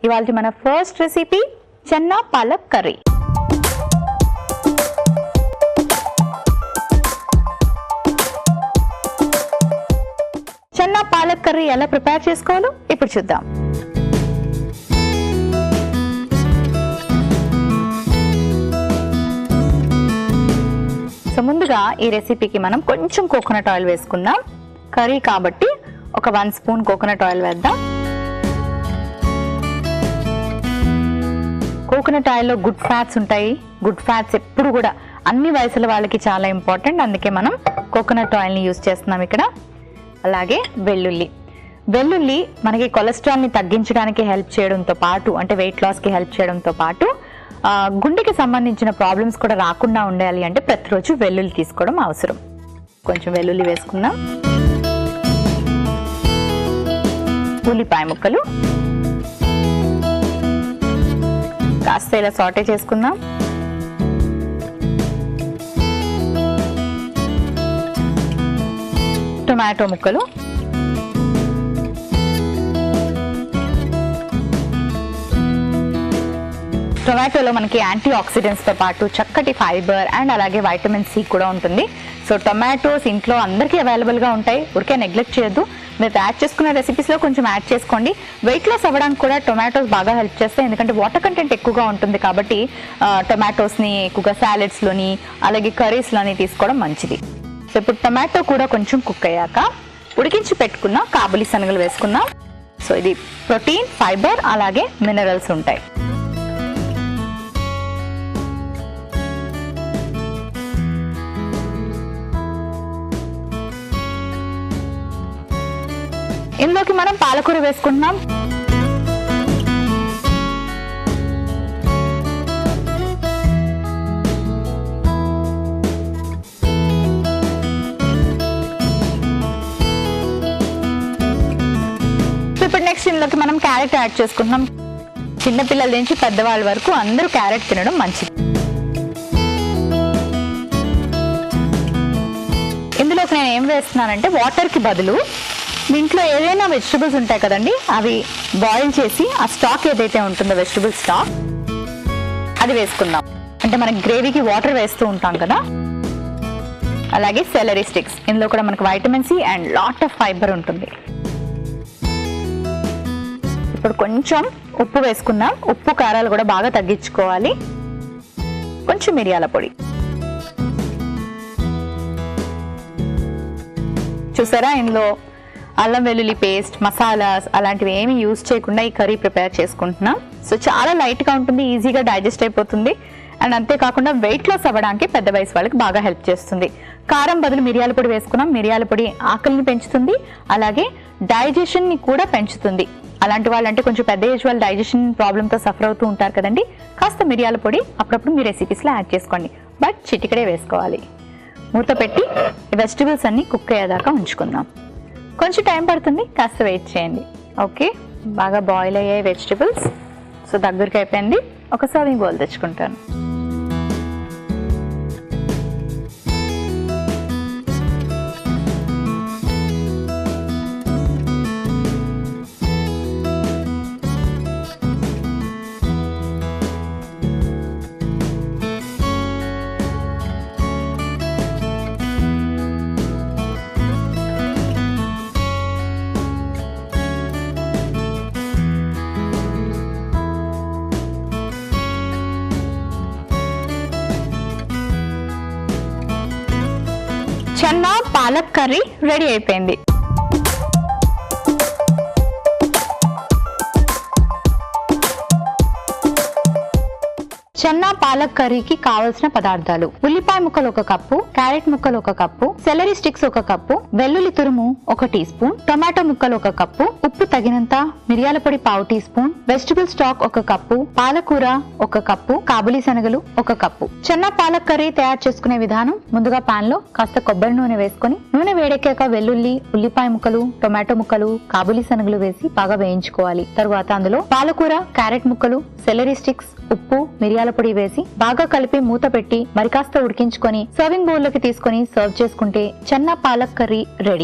ఇవాల్టి మన first recipe chana palak curry. Chana palak curry ఎలా ప్రిపేర్ చేసుకోవాలో ఇప్పుడు చూద్దాం. సో ముందుగా ఈ రెసిపీకి మనం కొంచెం కోకోనట్ ఆయిల్ వేసుకుందాం. కర్రీ కాబట్టి ఒక 1 స్పూన్ కోకోనట్ ఆయిల్ వేద్దాం. కోకోనట్ ఆయిల్లో గుడ్ ఫ్యాట్స్ ఉంటాయి. గుడ్ ఫ్యాట్స్ ఎప్పుడు కూడా అన్ని వయసుల వాళ్ళకి చాలా ఇంపార్టెంట్, అందుకే మనం కోకోనట్ ఆయిల్ని యూజ్ చేస్తున్నాం ఇక్కడ. అలాగే వెల్లుల్లి మనకి కొలెస్ట్రాల్ని తగ్గించడానికి హెల్ప్ చేయడంతో పాటు, అంటే వెయిట్ లాస్కి హెల్ప్ చేయడంతో పాటు గుండెకి సంబంధించిన ప్రాబ్లమ్స్ కూడా రాకుండా ఉండాలి అంటే ప్రతిరోజు వెల్లుల్లి తీసుకోవడం అవసరం. కొంచెం వెల్లుల్లి వేసుకుందాం. ఉల్లిపాయ ముక్కలు కాస్త ఇలా సాటే చేసుకుందాం. టొమాటో ముక్కలు, టొమాటోలో మనకి యాంటీ ఆక్సిడెంట్స్ తో పాటు చక్కటి ఫైబర్ అండ్ అలాగే వైటమిన్ సి కూడా ఉంటుంది. సో టొమాటోస్ ఇంట్లో అందరికీ అవైలబుల్గా ఉంటాయి, ఊరికే నెగ్లెక్ట్ చేయొద్దు. మీరు యాడ్ చేసుకున్న రెసిపీస్లో కొంచెం యాడ్ చేసుకోండి. వెయిట్ లాస్ అవ్వడానికి కూడా టొమాటోస్ బాగా హెల్ప్ చేస్తాయి, ఎందుకంటే వాటర్ కంటెంట్ ఎక్కువగా ఉంటుంది కాబట్టి టొమాటోస్ని ఎక్కువగా సాలెడ్స్లోని అలాగే కర్రీస్లోని తీసుకోవడం మంచిది. సో ఇప్పుడు టొమాటో కూడా కొంచెం కుక్ అయ్యాక ఉడికించి పెట్టుకున్న కాబూలి శనగలు వేసుకుందాం. సో ఇది ప్రోటీన్, ఫైబర్ అలాగే మినరల్స్ ఉంటాయి. ఇందులోకి మనం పాలకూర వేసుకుంటున్నాం. ఇప్పుడు నెక్స్ట్ ఇందులోకి మనం క్యారెట్ యాడ్ చేసుకుంటున్నాం. చిన్నపిల్లల నుంచి పెద్దవాళ్ళ వరకు అందరూ క్యారెట్ తినడం మంచిది. ఇందులోకి నేను ఏం వేస్తున్నానంటే వాటర్కి బదులు దీంట్లో ఏదైనా వెజిటబుల్స్ ఉంటాయి కదండి, అవి బాయిల్ చేసి ఆ స్టాక్ ఏదైతే ఉంటుందో వెజిటబుల్ స్టాక్ అది వేసుకుందాం. అంటే మనం గ్రేవీకి వాటర్ వేస్తూ ఉంటాం కదా. అలాగే సెలరీ స్టిక్స్, ఇందులో కూడా మనకు vitamin C and lot of fibre ఉంటుంది. ఇప్పుడు కొంచెం ఉప్పు వేసుకుందాం. ఉప్పు కారాలు కూడా బాగా తగ్గించుకోవాలి. కొంచెం మిరియాల పొడి చూసారా, ఇందులో అల్లం వెల్లుల్లి పేస్ట్, మసాలాస్ అలాంటివి ఏమి యూజ్ చేయకుండా ఈ కర్రీ ప్రిపేర్ చేసుకుంటున్నాం. సో చాలా లైట్గా ఉంటుంది, ఈజీగా డైజెస్ట్ అయిపోతుంది. అండ్ అంతేకాకుండా వెయిట్ లాస్ అవ్వడానికి పెద్ద వయసు వాళ్ళకి బాగా హెల్ప్ చేస్తుంది. కారం బదులు మిరియాల పొడి వేసుకున్నాం. మిరియాల పొడి ఆకలిని పెంచుతుంది, అలాగే డైజెషన్ని కూడా పెంచుతుంది. అలాంటి వాళ్ళంటే కొంచెం పెద్ద ఏజ్ వాళ్ళు డైజెషన్ ప్రాబ్లంతో సఫర్ అవుతూ ఉంటారు కదండి, కాస్త మిరియాల పొడి అప్పుడప్పుడు మీ రెసిపీస్లో యాడ్ చేసుకోండి, బట్ చిటికడే వేసుకోవాలి. మూత పెట్టి వెజిటబుల్స్ అన్ని కుక్ అయ్యేదాకా ఉంచుకుందాం. కొంచెం టైం పడుతుంది, కాస్త వెయిట్ చేయండి. ఓకే, బాగా బాయిల్ అయ్యాయి వెజిటబుల్స్. సో దగ్గరికి అయిపోయింది. ఒక సర్వింగ్ బౌల్ తెచ్చుకుంటాను. చన్నా పాలక్ కర్రీ రెడీ అయిపోయింది. చన్నా పాలక్ కర్రీకి కావలసిన పదార్థాలు: ఉల్లిపాయ ముక్కలు 1 కప్పు, క్యారెట్ ముక్కలు 1 కప్పు, సెలరీ స్టిక్స్ 1 కప్పు, వెల్లుల్లి తురుము 1 టీ స్పూన్, టొమాటో ముక్కలు 1 కప్పు, ఉప్పు తగినంత, మిరియాల పొడి 1/2 teaspoon, vegetable stock 1 cup, పాలకూర 1 కప్పు, కాబూలి శనగలు 1 కప్పు. చన్నా పాలక్ కర్రీ తయారు చేసుకునే విధానం: ముందుగా పాన్ లో కాస్త కొబ్బరి నూనె వేసుకొని, నూనె వేడెక్కాక వెల్లుల్లి, ఉల్లిపాయ ముక్కలు, టొమాటో ముక్కలు, కాబూలి శనగలు వేసి బాగా వేయించుకోవాలి. తరువాత అందులో పాలకూర, క్యారెట్ ముక్కలు, సెలరీ స్టిక్స్, ఉప్పు, మిరియాల పొడి వేసి బాగా కలిపి మూత పెట్టి మరి కాస్త ఉడికించుకొని సర్వింగ్ బౌల్ లోకి తీసుకొని సర్వ్ చేసుకుంటే చన్నా పాలక్ కర్రీ రెడీ.